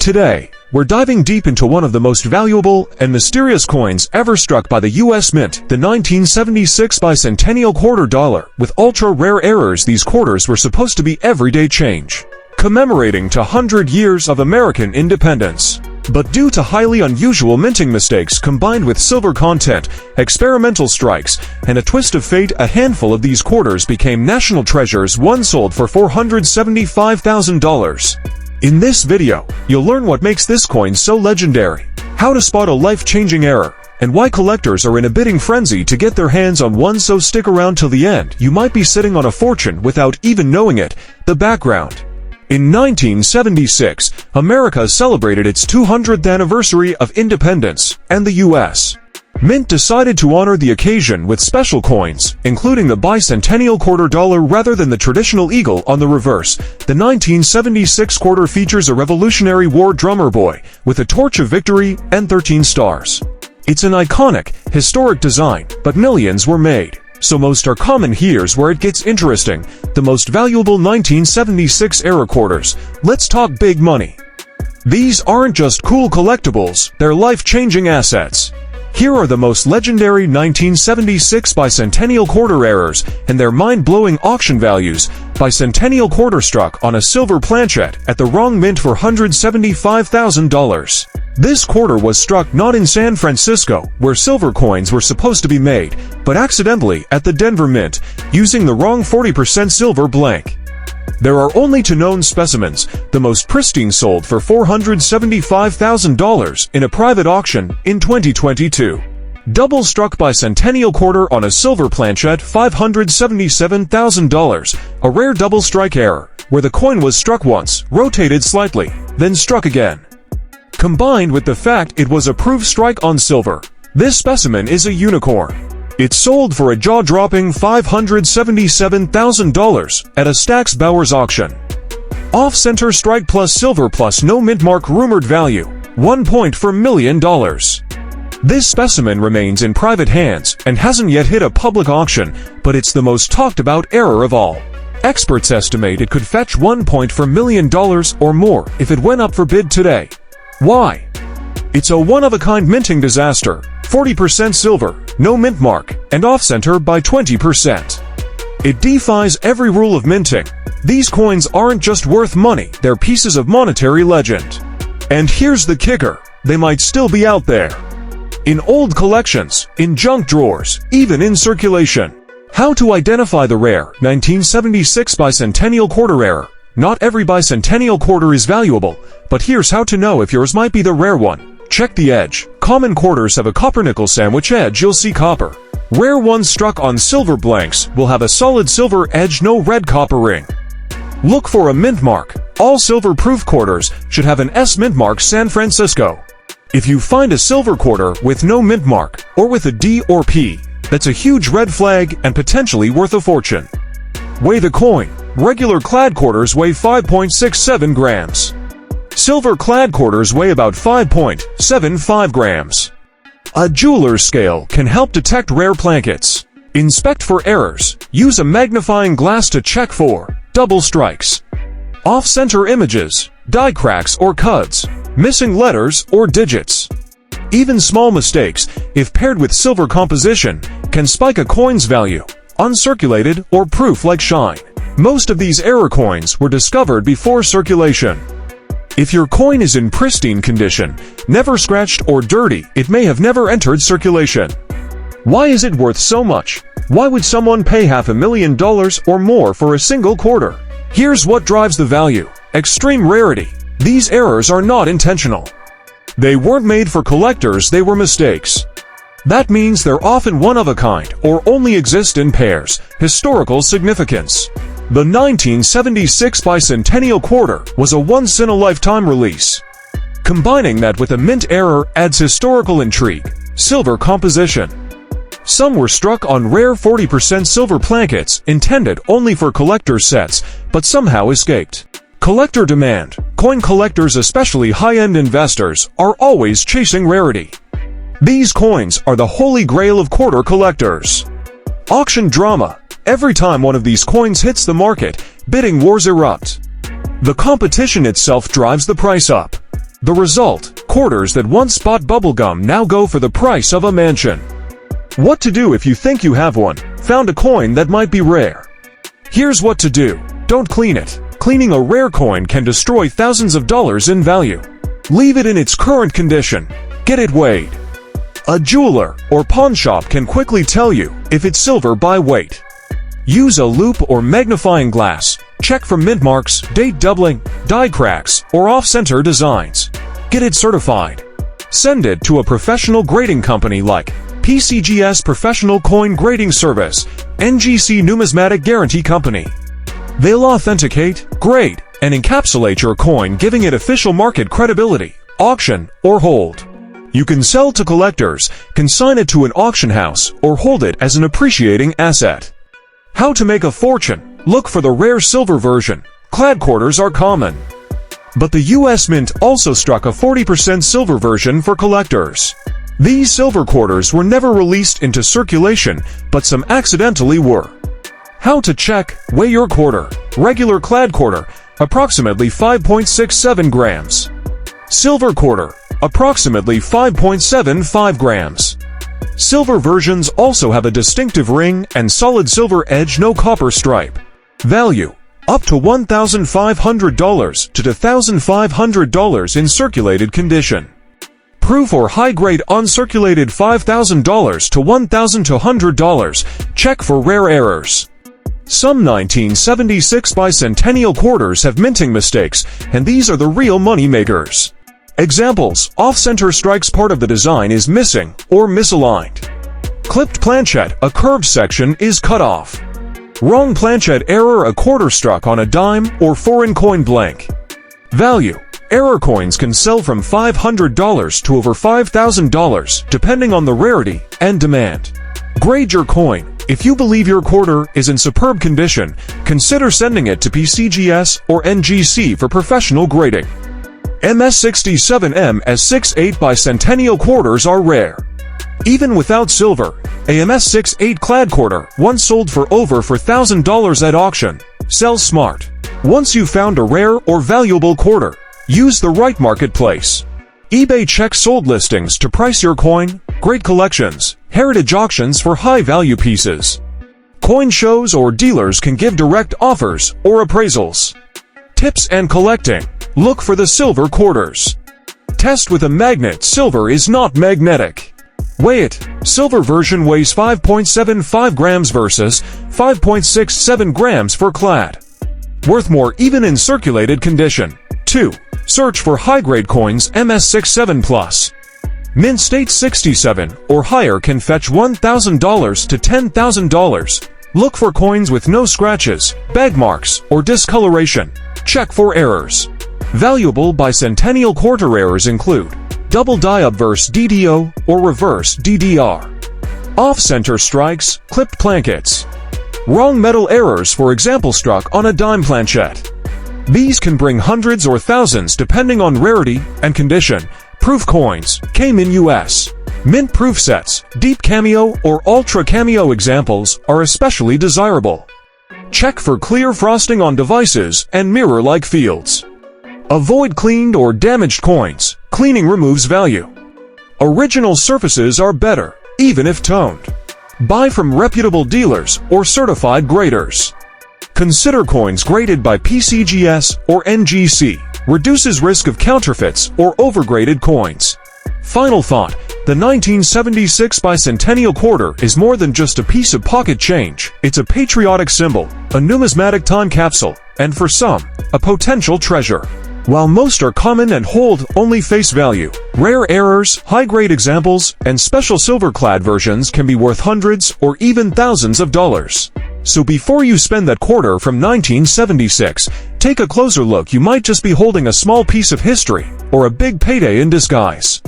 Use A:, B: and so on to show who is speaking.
A: Today, we're diving deep into one of the most valuable and mysterious coins ever struck by the U.S. Mint, the 1976 Bicentennial Quarter dollar. With ultra-rare errors, these quarters were supposed to be everyday change, commemorating 100 years of American independence. But due to highly unusual minting mistakes combined with silver content, experimental strikes, and a twist of fate, a handful of these quarters became national treasures. One sold for $475,000. In this video, you'll learn what makes this coin so legendary, how to spot a life-changing error, and why collectors are in a bidding frenzy to get their hands on one. So stick around till the end. You might be sitting on a fortune without even knowing it. The background. In 1976, America celebrated its 200th anniversary of independence, and the U.S. Mint decided to honor the occasion with special coins, including the Bicentennial Quarter dollar rather than the traditional eagle on the reverse. The 1976 quarter features a Revolutionary War drummer boy with a torch of victory and 13 stars. It's an iconic, historic design, but millions were made, so most are common. Here's where it gets interesting. The most valuable 1976 era quarters. Let's talk big money. These aren't just cool collectibles, they're life-changing assets. Here are the most legendary 1976 Bicentennial Quarter errors and their mind-blowing auction values. Bicentennial Quarter struck on a silver planchet at the wrong mint for $175,000. This quarter was struck not in San Francisco, where silver coins were supposed to be made, but accidentally at the Denver Mint, using the wrong 40% silver blank. There are only two known specimens. The most pristine sold for $475,000 in a private auction in 2022. Double struck Bicentennial Quarter on a silver planchet, $577,000. A rare double strike error, where the coin was struck once, rotated slightly, then struck again. Combined with the fact it was a proof strike on silver, this specimen is a unicorn. It sold for a jaw-dropping $577,000 at a Stack's Bowers auction. Off-center strike plus silver plus no mint mark, rumored value, $1.4 million. This specimen remains in private hands and hasn't yet hit a public auction, but it's the most talked about error of all. Experts estimate it could fetch $1.4 million or more if it went up for bid today. Why? It's a one-of-a-kind minting disaster. 40% silver, no mint mark, and off-center by 20%. It defies every rule of minting. These coins aren't just worth money, they're pieces of monetary legend. And here's the kicker, they might still be out there. In old collections, in junk drawers, even in circulation. How to identify the rare 1976 Bicentennial Quarter error. Not every Bicentennial Quarter is valuable, but here's how to know if yours might be the rare one. Check the edge. Common quarters have a copper-nickel sandwich edge. You'll see copper. Rare ones struck on silver blanks will have a solid silver edge, no red copper ring. Look for a mint mark. All silver-proof quarters should have an S mint mark. San Francisco. If you find a silver quarter with no mint mark, or with a D or P, that's a huge red flag and potentially worth a fortune. Weigh the coin. Regular clad quarters weigh 5.67 grams. Silver clad quarters weigh about 5.75 grams. A jeweler's scale can help detect rare planchets. Inspect for errors. Use a magnifying glass to check for double strikes, off-center images, die cracks or cuts, missing letters or digits. Even small mistakes, if paired with silver composition, can spike a coin's value. Uncirculated or proof like shine. Most of these error coins were discovered before circulation. If your coin is in pristine condition, never scratched or dirty, it may have never entered circulation. Why is it worth so much? Why would someone pay $500,000 or more for a single quarter? Here's what drives the value. Extreme rarity. These errors are not intentional. They weren't made for collectors, they were mistakes. That means they're often one of a kind or only exist in pairs. Historical significance. The 1976 Bicentennial Quarter was a once-in-a-lifetime release. Combining that with a mint error adds historical intrigue. Silver composition. Some were struck on rare 40% silver planchets intended only for collector's sets, but somehow escaped collector demand. Coin collectors, especially high-end investors, are always chasing rarity. These coins are the holy grail of quarter collectors. Auction drama. Every time one of these coins hits the market, bidding wars erupt. The competition itself drives the price up. The result, quarters that once bought bubblegum now go for the price of a mansion. What to do if you think you have one, found a coin that might be rare? Here's what to do. Don't clean it. Cleaning a rare coin can destroy thousands of dollars in value. Leave it in its current condition. Get it weighed. A jeweler or pawn shop can quickly tell you if it's silver by weight. Use a loupe or magnifying glass. Check for mint marks, date doubling, die cracks, or off-center designs. Get it certified. Send it to a professional grading company like PCGS Professional Coin Grading Service, NGC Numismatic Guarantee Company. They'll authenticate, grade, and encapsulate your coin, giving it official market credibility, auction, or hold. You can sell to collectors, consign it to an auction house, or hold it as an appreciating asset. How to make a fortune? Look for the rare silver version. Clad quarters are common. But the US Mint also struck a 40% silver version for collectors. These silver quarters were never released into circulation, but some accidentally were. How to check, weigh your quarter. Regular clad quarter, approximately 5.67 grams. Silver quarter, approximately 5.75 grams. Silver versions also have a distinctive ring and solid silver edge, no copper stripe. Value, up to $1,500 to $2,500 in circulated condition. Proof or high-grade uncirculated $5,000 to $1,200. Check for rare errors. Some 1976 Bicentennial Quarters have minting mistakes, and these are the real money makers. Examples: off-center strikes, part of the design is missing or misaligned. Clipped planchet, a curved section is cut off. Wrong planchet error, a quarter struck on a dime or foreign coin blank. Value: error coins can sell from $500 to over $5,000 depending on the rarity and demand. Grade your coin. If you believe your quarter is in superb condition, consider sending it to PCGS or NGC for professional grading. MS67 MS68 Bicentennial Quarters are rare. Even without silver, a MS68 clad quarter once sold for over $4,000 at auction. Sell smart. Once you've found a rare or valuable quarter, use the right marketplace. eBay. Check sold listings to price your coin. Great collections, heritage auctions for high-value pieces. Coin shows or dealers can give direct offers or appraisals. Tips and collecting. Look for the silver quarters. Test with a magnet. Silver is not magnetic. Weigh it. Silver version weighs 5.75 grams versus 5.67 grams for clad. Worth more even in circulated condition. 2. Search for high-grade coins. MS67 Plus. Mint state 67 or higher can fetch $1,000 to $10,000. Look for coins with no scratches, bag marks, or discoloration. Check for errors. Valuable Bicentennial Quarter errors include double die obverse DDO or reverse DDR, off-center strikes, clipped planchets, wrong metal errors, for example struck on a dime planchet. These can bring hundreds or thousands depending on rarity and condition. Proof coins, came in US. Mint proof sets, deep cameo or ultra cameo examples are especially desirable. Check for clear frosting on devices and mirror-like fields. Avoid cleaned or damaged coins. Cleaning removes value. Original surfaces are better, even if toned. Buy from reputable dealers or certified graders. Consider coins graded by PCGS or NGC. Reduces risk of counterfeits or overgraded coins. Final thought: the 1976 Bicentennial Quarter is more than just a piece of pocket change. It's a patriotic symbol, a numismatic time capsule, and for some, a potential treasure. While most are common and hold only face value, rare errors, high-grade examples, and special silver-clad versions can be worth hundreds or even thousands of dollars. So before you spend that quarter from 1976, take a closer look. You might just be holding a small piece of history or a big payday in disguise.